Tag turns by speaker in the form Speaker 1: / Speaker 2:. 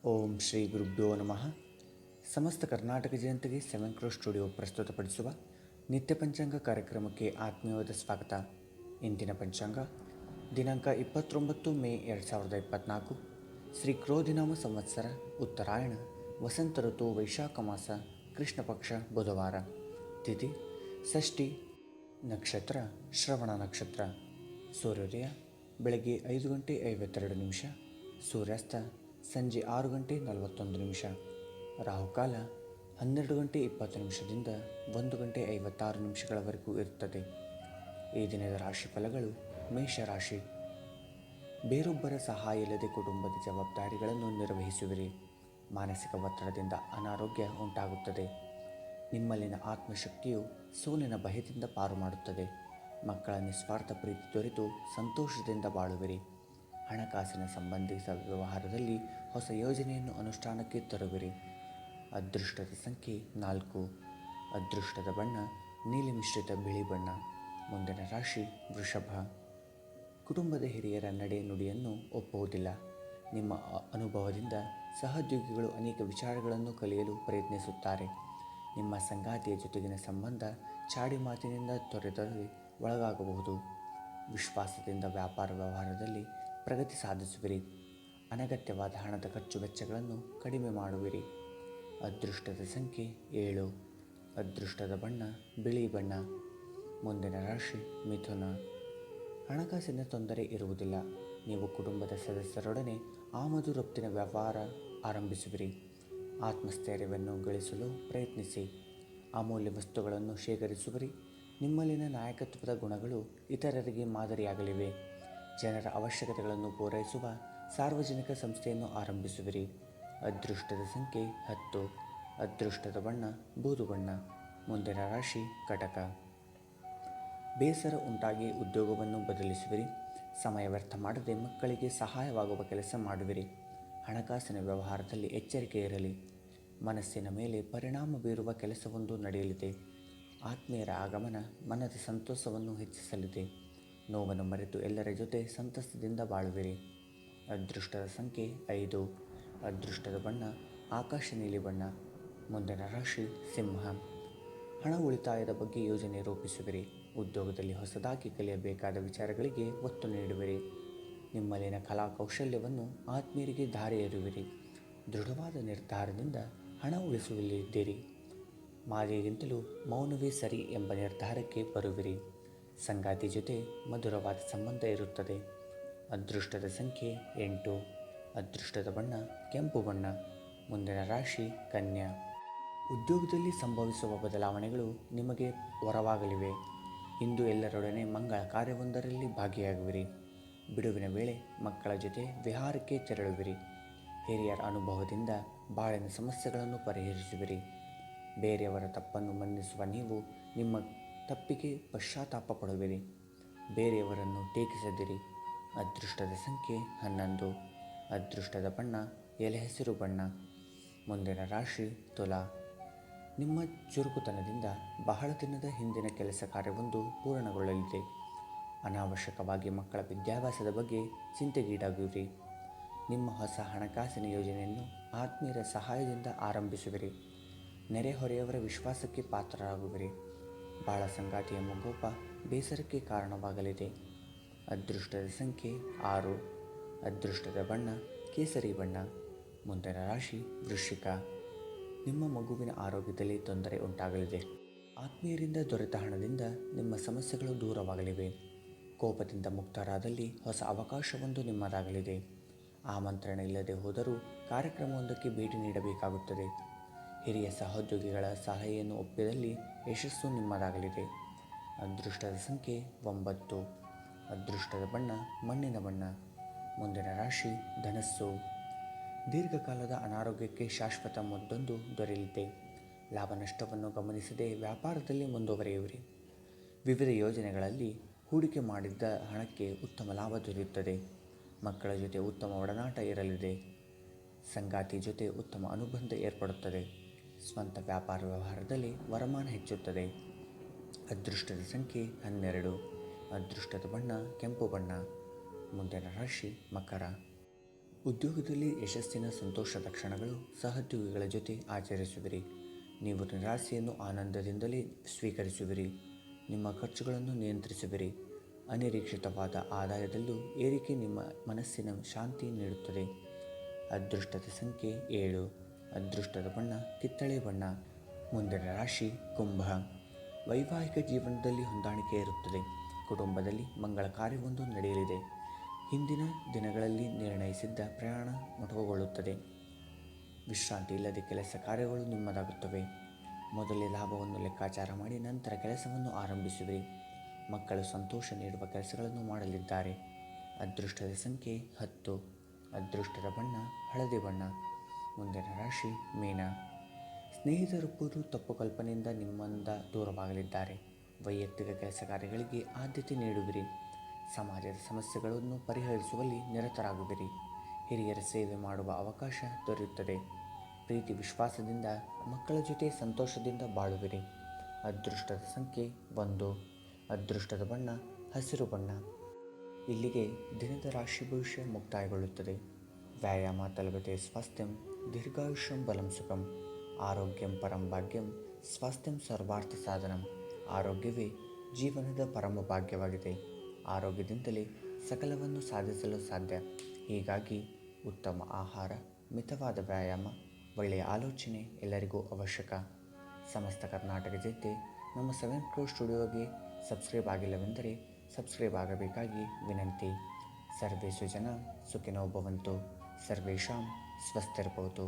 Speaker 1: ಓಂ ಶ್ರೀ ಗುರುಭ್ಯೋ ನಮಃ. ಸಮಸ್ತ ಕರ್ನಾಟಕ ಜನತೆಗೆ ಸೆವೆನ್ ಕ್ರೋ ಸ್ಟುಡಿಯೋ ಪ್ರಸ್ತುತಪಡಿಸುವ ನಿತ್ಯ ಪಂಚಾಂಗ ಕಾರ್ಯಕ್ರಮಕ್ಕೆ ಆತ್ಮೀಯವಾದ ಸ್ವಾಗತ. ಇಂದಿನ ಪಂಚಾಂಗ ದಿನಾಂಕ 29 ಮೇ 2024, ಶ್ರೀ ಕ್ರೋಧಿನಾಮ ಸಂವತ್ಸರ, ಉತ್ತರಾಯಣ, ವಸಂತ ಋತು, ವೈಶಾಖ ಮಾಸ, ಕೃಷ್ಣ ಪಕ್ಷ, ಬುಧವಾರ. ತಿಥಿ ಷಷ್ಠಿ. ನಕ್ಷತ್ರ ಶ್ರವಣ ನಕ್ಷತ್ರ. ಸೂರ್ಯೋದಯ ಬೆಳಗ್ಗೆ 5:52, ಸೂರ್ಯಾಸ್ತ ಸಂಜೆ 6:41. ರಾಹುಕಾಲ 12:20 1:56 ಇರುತ್ತದೆ. ಈ ದಿನದ ರಾಶಿ ಫಲಗಳು: ಮೇಷರಾಶಿ. ಬೇರೊಬ್ಬರ ಸಹಾಯ ಇಲ್ಲದೆ ಕುಟುಂಬದ ಜವಾಬ್ದಾರಿಗಳನ್ನು ನಿರ್ವಹಿಸುವಿರಿ. ಮಾನಸಿಕ ಒತ್ತಡದಿಂದ ಅನಾರೋಗ್ಯ ಉಂಟಾಗುತ್ತದೆ. ನಿಮ್ಮಲ್ಲಿನ ಆತ್ಮಶಕ್ತಿಯು ಸೋಲಿನ ಭಯದಿಂದ ಪಾರು ಮಾಡುತ್ತದೆ. ಮಕ್ಕಳ ನಿಸ್ವಾರ್ಥ ಪ್ರೀತಿ ದೊರೆತು ಸಂತೋಷದಿಂದ ಬಾಳುವಿರಿ. ಹಣಕಾಸಿನ ಸಂಬಂಧಿತ ವ್ಯವಹಾರದಲ್ಲಿ ಹೊಸ ಯೋಜನೆಯನ್ನು ಅನುಷ್ಠಾನಕ್ಕೆ ತರುವಿರಿ. ಅದೃಷ್ಟದ ಸಂಖ್ಯೆ 4. ಅದೃಷ್ಟದ ಬಣ್ಣ ನೀಲಿ ಮಿಶ್ರಿತ ಬಿಳಿ ಬಣ್ಣ. ಮುಂದಿನ ರಾಶಿ ವೃಷಭ. ಕುಟುಂಬದ ಹಿರಿಯರ ನಡೆ ನುಡಿಯನ್ನು ಒಪ್ಪುವುದಿಲ್ಲ. ನಿಮ್ಮ ಅನುಭವದಿಂದ ಸಹೋದ್ಯೋಗಿಗಳು ಅನೇಕ ವಿಚಾರಗಳನ್ನು ಕಲಿಯಲು ಪ್ರಯತ್ನಿಸುತ್ತಾರೆ. ನಿಮ್ಮ ಸಂಗಾತಿಯ ಜೊತೆಗಿನ ಸಂಬಂಧ ಚಾಡಿ ಮಾತಿನಿಂದ ತೊರೆದರೆ ಒಳಗಾಗಬಹುದು. ವಿಶ್ವಾಸದಿಂದ ವ್ಯಾಪಾರ ವ್ಯವಹಾರದಲ್ಲಿ ಪ್ರಗತಿ ಸಾಧಿಸುವಿರಿ. ಅನಗತ್ಯವಾದ ಹಣದ ಖರ್ಚು ವೆಚ್ಚಗಳನ್ನು ಕಡಿಮೆ ಮಾಡುವಿರಿ. ಅದೃಷ್ಟದ ಸಂಖ್ಯೆ 7. ಅದೃಷ್ಟದ ಬಣ್ಣ ಬಿಳಿ ಬಣ್ಣ. ಮುಂದಿನ ರಾಶಿ ಮಿಥುನ. ಹಣಕಾಸಿನ ತೊಂದರೆ ಇರುವುದಿಲ್ಲ. ನೀವು ಕುಟುಂಬದ ಸದಸ್ಯರೊಡನೆ ಆಮದು ರಫ್ತಿನ ವ್ಯವಹಾರ ಆರಂಭಿಸುವಿರಿ. ಆತ್ಮಸ್ಥೈರ್ಯವನ್ನು ಗಳಿಸಲು ಪ್ರಯತ್ನಿಸಿ. ಅಮೂಲ್ಯ ವಸ್ತುಗಳನ್ನು ಶೇಖರಿಸುವಿರಿ. ನಿಮ್ಮಲ್ಲಿನ ನಾಯಕತ್ವದ ಗುಣಗಳು ಇತರರಿಗೆ ಮಾದರಿಯಾಗಲಿವೆ. ಜನರ ಅವಶ್ಯಕತೆಗಳನ್ನು ಪೂರೈಸುವ ಸಾರ್ವಜನಿಕ ಸಂಸ್ಥೆಯನ್ನು ಆರಂಭಿಸುವಿರಿ. ಅದೃಷ್ಟದ ಸಂಖ್ಯೆ 10. ಅದೃಷ್ಟದ ಬಣ್ಣ ಬೂದು ಬಣ್ಣ. ಮುಂದಿನ ರಾಶಿ ಕಟಕ. ಬೇಸರ ಉಂಟಾಗಿ ಉದ್ಯೋಗವನ್ನು ಬದಲಿಸುವಿರಿ. ಸಮಯ ವ್ಯರ್ಥ ಮಾಡದೆ ಮಕ್ಕಳಿಗೆ ಸಹಾಯವಾಗುವ ಕೆಲಸ ಮಾಡುವಿರಿ. ಹಣಕಾಸಿನ ವ್ಯವಹಾರದಲ್ಲಿ ಎಚ್ಚರಿಕೆ ಇರಲಿ. ಮನಸ್ಸಿನ ಮೇಲೆ ಪರಿಣಾಮ ಬೀರುವ ಕೆಲಸವೊಂದು ನಡೆಯಲಿದೆ. ಆತ್ಮೀಯರ ಆಗಮನ ಮನದ ಸಂತೋಷವನ್ನು ಹೆಚ್ಚಿಸಲಿದೆ. ನೋವನ್ನು ಮರೆತು ಎಲ್ಲರ ಜೊತೆ ಸಂತಸದಿಂದ ಬಾಳುವಿರಿ. ಅದೃಷ್ಟದ ಸಂಖ್ಯೆ 5. ಅದೃಷ್ಟದ ಬಣ್ಣ ಆಕಾಶ ನೀಲಿ ಬಣ್ಣ. ಮುಂದಿನ ರಾಶಿ ಸಿಂಹ. ಹಣ ಉಳಿತಾಯದ ಬಗ್ಗೆ ಯೋಜನೆ ರೂಪಿಸುವಿರಿ. ಉದ್ಯೋಗದಲ್ಲಿ ಹೊಸದಾಗಿ ಕಲಿಯಬೇಕಾದ ವಿಚಾರಗಳಿಗೆ ಒತ್ತು ನೀಡುವಿರಿ. ನಿಮ್ಮಲ್ಲಿನ ಕಲಾ ಕೌಶಲ್ಯವನ್ನು ಆತ್ಮೀಯರಿಗೆ ದಾರಿ ಎರುವಿರಿ. ದೃಢವಾದ ನಿರ್ಧಾರದಿಂದ ಹಣ ಉಳಿಸುವಲ್ಲಿದ್ದೀರಿ. ಮಾತಿಗಿಂತಲೂ ಮೌನವೇ ಸರಿ ಎಂಬ ನಿರ್ಧಾರಕ್ಕೆ ಬರುವಿರಿ. ಸಂಗಾತಿ ಜೊತೆ ಮಧುರವಾದ ಸಂಬಂಧ ಇರುತ್ತದೆ. ಅದೃಷ್ಟದ ಸಂಖ್ಯೆ 8. ಅದೃಷ್ಟದ ಬಣ್ಣ ಕೆಂಪು ಬಣ್ಣ. ಮುಂದಿನ ರಾಶಿ ಕನ್ಯಾ. ಉದ್ಯೋಗದಲ್ಲಿ ಸಂಭವಿಸುವ ಬದಲಾವಣೆಗಳು ನಿಮಗೆ ವರವಾಗಲಿವೆ. ಇಂದು ಎಲ್ಲರೊಡನೆ ಮಂಗಳ ಕಾರ್ಯವೊಂದರಲ್ಲಿ ಭಾಗಿಯಾಗುವಿರಿ. ಬಿಡುವಿನ ವೇಳೆ ಮಕ್ಕಳ ಜೊತೆ ವಿಹಾರಕ್ಕೆ ತೆರಳುವಿರಿ. ಹಿರಿಯರ ಅನುಭವದಿಂದ ಬಾಳಿನ ಸಮಸ್ಯೆಗಳನ್ನು ಪರಿಹರಿಸುವಿರಿ. ಬೇರೆಯವರ ತಪ್ಪನ್ನು ಮನ್ನಿಸುವ ನೀವು ನಿಮ್ಮ ತಪ್ಪಿಗೆ ಪಶ್ಚಾತ್ತಾಪ ಪಡುವಿರಿ. ಬೇರೆಯವರನ್ನು ಟೀಕಿಸದಿರಿ. ಅದೃಷ್ಟದ ಸಂಖ್ಯೆ 11. ಅದೃಷ್ಟದ ಬಣ್ಣ ಎಲೆ ಹಸಿರು ಬಣ್ಣ. ಮುಂದಿನ ರಾಶಿ ತುಲಾ. ನಿಮ್ಮ ಚುರುಕುತನದಿಂದ ಬಹಳ ದಿನದ ಹಿಂದಿನ ಕೆಲಸ ಕಾರ್ಯವೊಂದು ಪೂರ್ಣಗೊಳ್ಳಲಿದೆ. ಅನಾವಶ್ಯಕವಾಗಿ ಮಕ್ಕಳ ವಿದ್ಯಾಭ್ಯಾಸದ ಬಗ್ಗೆ ಚಿಂತೆಗೀಡಾಗುವಿರಿ. ನಿಮ್ಮ ಹೊಸ ಹಣಕಾಸಿನ ಯೋಜನೆಯನ್ನು ಆತ್ಮೀಯರ ಸಹಾಯದಿಂದ ಆರಂಭಿಸುವಿರಿ. ನೆರೆಹೊರೆಯವರ ವಿಶ್ವಾಸಕ್ಕೆ ಪಾತ್ರರಾಗುವಿರಿ. ಬಾಳ ಸಂಗಾತಿಯ ಮುಗೋಪ ಬೇಸರಕ್ಕೆ ಕಾರಣವಾಗಲಿದೆ. ಅದೃಷ್ಟದ ಸಂಖ್ಯೆ 6. ಅದೃಷ್ಟದ ಬಣ್ಣ ಕೇಸರಿ ಬಣ್ಣ. ಮುಂದಿನ ರಾಶಿ ವೃಶ್ಚಿಕ. ನಿಮ್ಮ ಮಗುವಿನ ಆರೋಗ್ಯದಲ್ಲಿ ತೊಂದರೆ ಉಂಟಾಗಲಿದೆ. ಆತ್ಮೀಯರಿಂದ ದೊರೆತ ಹಣದಿಂದ ನಿಮ್ಮ ಸಮಸ್ಯೆಗಳು ದೂರವಾಗಲಿವೆ. ಕೋಪದಿಂದ ಮುಕ್ತರಾದಲ್ಲಿ ಹೊಸ ಅವಕಾಶವೊಂದು ನಿಮ್ಮದಾಗಲಿದೆ. ಆಮಂತ್ರಣ ಇಲ್ಲದೆ ಹೋದರೂ ಕಾರ್ಯಕ್ರಮವೊಂದಕ್ಕೆ ಭೇಟಿ ನೀಡಬೇಕಾಗುತ್ತದೆ. ಹಿರಿಯ ಸಹೋದ್ಯೋಗಿಗಳ ಸಲಹೆಯನ್ನು ಒಪ್ಪಿದಲ್ಲಿ ಯಶಸ್ಸು ನಿಮ್ಮದಾಗಲಿದೆ. ಅದೃಷ್ಟದ ಸಂಖ್ಯೆ 9. ಅದೃಷ್ಟದ ಬಣ್ಣ ಮಣ್ಣಿನ ಬಣ್ಣ. ಮುಂದಿನ ರಾಶಿ ಧನಸ್ಸು. ದೀರ್ಘಕಾಲದ ಅನಾರೋಗ್ಯಕ್ಕೆ ಶಾಶ್ವತ ಮದ್ದೊಂದು ದೊರೆಯಲಿದೆ. ಲಾಭ ನಷ್ಟವನ್ನು ಗಮನಿಸದೆ ವ್ಯಾಪಾರದಲ್ಲಿ ಮುಂದುವರಿಯುವಿರಿ. ವಿವಿಧ ಯೋಜನೆಗಳಲ್ಲಿ ಹೂಡಿಕೆ ಮಾಡಿದ್ದ ಹಣಕ್ಕೆ ಉತ್ತಮ ಲಾಭ ದೊರೆಯುತ್ತದೆ. ಮಕ್ಕಳ ಜೊತೆ ಉತ್ತಮ ಒಡನಾಟ ಇರಲಿದೆ. ಸಂಗಾತಿ ಜೊತೆ ಉತ್ತಮ ಅನುಬಂಧ ಏರ್ಪಡುತ್ತದೆ. ಸ್ವಂತ ವ್ಯಾಪಾರ ವ್ಯವಹಾರದಲ್ಲಿ ವರಮಾನ ಹೆಚ್ಚುತ್ತದೆ. ಅದೃಷ್ಟದ ಸಂಖ್ಯೆ 12. ಅದೃಷ್ಟದ ಬಣ್ಣ ಕೆಂಪು ಬಣ್ಣ. ಮುಂದಿನ ರಾಶಿ ಮಕರ. ಉದ್ಯೋಗದಲ್ಲಿ ಯಶಸ್ಸಿನ ಸಂತೋಷದ ಕ್ಷಣಗಳು ಸಹೋದ್ಯೋಗಿಗಳ ಜೊತೆ ಆಚರಿಸುವಿರಿ. ನೀವು ನಿರಾಸೆಯನ್ನು ಆನಂದದಿಂದಲೇ ಸ್ವೀಕರಿಸುವಿರಿ. ನಿಮ್ಮ ಖರ್ಚುಗಳನ್ನು ನಿಯಂತ್ರಿಸುವಿರಿ. ಅನಿರೀಕ್ಷಿತವಾದ ಆದಾಯದಲ್ಲೂ ಏರಿಕೆ ನಿಮ್ಮ ಮನಸ್ಸಿನ ಶಾಂತಿ ನೀಡುತ್ತದೆ. ಅದೃಷ್ಟದ ಸಂಖ್ಯೆ 7. ಅದೃಷ್ಟದ ಬಣ್ಣ ಕಿತ್ತಳೆ ಬಣ್ಣ. ಮುಂದಿನ ರಾಶಿ ಕುಂಭ. ವೈವಾಹಿಕ ಜೀವನದಲ್ಲಿ ಹೊಂದಾಣಿಕೆ ಇರುತ್ತದೆ. ಕುಟುಂಬದಲ್ಲಿ ಮಂಗಳ ಕಾರ್ಯವೊಂದು ನಡೆಯಲಿದೆ. ಹಿಂದಿನ ದಿನಗಳಲ್ಲಿ ನಿರ್ಣಯಿಸಿದ್ದ ಪ್ರಯಾಣ ಮೊಟಕುಗೊಳ್ಳುತ್ತದೆ. ವಿಶ್ರಾಂತಿ ಇಲ್ಲದೆ ಕೆಲಸ ಕಾರ್ಯಗಳು ನಿಮ್ಮದಾಗುತ್ತವೆ. ಮೊದಲೇ ಲಾಭವನ್ನು ಲೆಕ್ಕಾಚಾರ ಮಾಡಿ ನಂತರ ಕೆಲಸವನ್ನು ಆರಂಭಿಸುವಿರಿ. ಮಕ್ಕಳು ಸಂತೋಷ ನೀಡುವ ಕೆಲಸಗಳನ್ನು ಮಾಡಲಿದ್ದಾರೆ. ಅದೃಷ್ಟದ ಸಂಖ್ಯೆ 10. ಅದೃಷ್ಟದ ಬಣ್ಣ ಹಳದಿ ಬಣ್ಣ. ಮುಂದಿನ ರಾಶಿ ಮೀನ. ಸ್ನೇಹಿತರೊಬ್ಬರು ತಪ್ಪು ಕಲ್ಪನೆಯಿಂದ ನಿಮ್ಮಿಂದ ದೂರವಾಗಲಿದ್ದಾರೆ. ವೈಯಕ್ತಿಕ ಕೆಲಸ ಕಾರ್ಯಗಳಿಗೆ ಆದ್ಯತೆ ನೀಡುವಿರಿ. ಸಮಾಜದ ಸಮಸ್ಯೆಗಳನ್ನು ಪರಿಹರಿಸುವಲ್ಲಿ ನಿರತರಾಗುವಿರಿ. ಹಿರಿಯರ ಸೇವೆ ಮಾಡುವ ಅವಕಾಶ ದೊರೆಯುತ್ತದೆ. ಪ್ರೀತಿ ವಿಶ್ವಾಸದಿಂದ ಮಕ್ಕಳ ಜೊತೆ ಸಂತೋಷದಿಂದ ಬಾಳುವಿರಿ. ಅದೃಷ್ಟದ ಸಂಖ್ಯೆ 1. ಅದೃಷ್ಟದ ಬಣ್ಣ ಹಸಿರು ಬಣ್ಣ. ಇಲ್ಲಿಗೆ ದಿನದ ರಾಶಿ ಭವಿಷ್ಯ ಮುಕ್ತಾಯಗೊಳ್ಳುತ್ತದೆ. ವ್ಯಾಯಾಮ ತಲುಪತೆ ಸ್ವಾಸ್ಥ್ಯಂ ದೀರ್ಘಾಯುಷ್ಯಂ ಬಲಂ ಸುಖಂ. ಆರೋಗ್ಯಂ ಪರಂ ಭಾಗ್ಯಂ ಸ್ವಾಸ್ಥ್ಯಂ ಸರ್ವಾರ್ಥ ಸಾಧನಂ. ಆರೋಗ್ಯವೇ ಜೀವನದ ಪರಮ ಭಾಗ್ಯವಾಗಿದೆ. ಆರೋಗ್ಯದಿಂದಲೇ ಸಕಲವನ್ನು ಸಾಧಿಸಲು ಸಾಧ್ಯ. ಹೀಗಾಗಿ ಉತ್ತಮ ಆಹಾರ, ಮಿತವಾದ ವ್ಯಾಯಾಮ, ಒಳ್ಳೆಯ ಆಲೋಚನೆ ಎಲ್ಲರಿಗೂ ಅವಶ್ಯಕ. ಸಮಸ್ತ ಕರ್ನಾಟಕ ಜನತೆ ನಮ್ಮ 7 ಕ್ರೋರ್ ಸ್ಟುಡಿಯೋಗೆ ಸಬ್ಸ್ಕ್ರೈಬ್ ಆಗಿಲ್ಲವೆಂದರೆ ಸಬ್ಸ್ಕ್ರೈಬ್ ಆಗಬೇಕಾಗಿ ವಿನಂತಿ. ಸರ್ವೇ ಸುಜನ ಸುಖಿನೋ ಭವಂತು. ಸರ್ವೇಷಾಂ ಸ್ವಸ್ತಿರ್ಭವತು.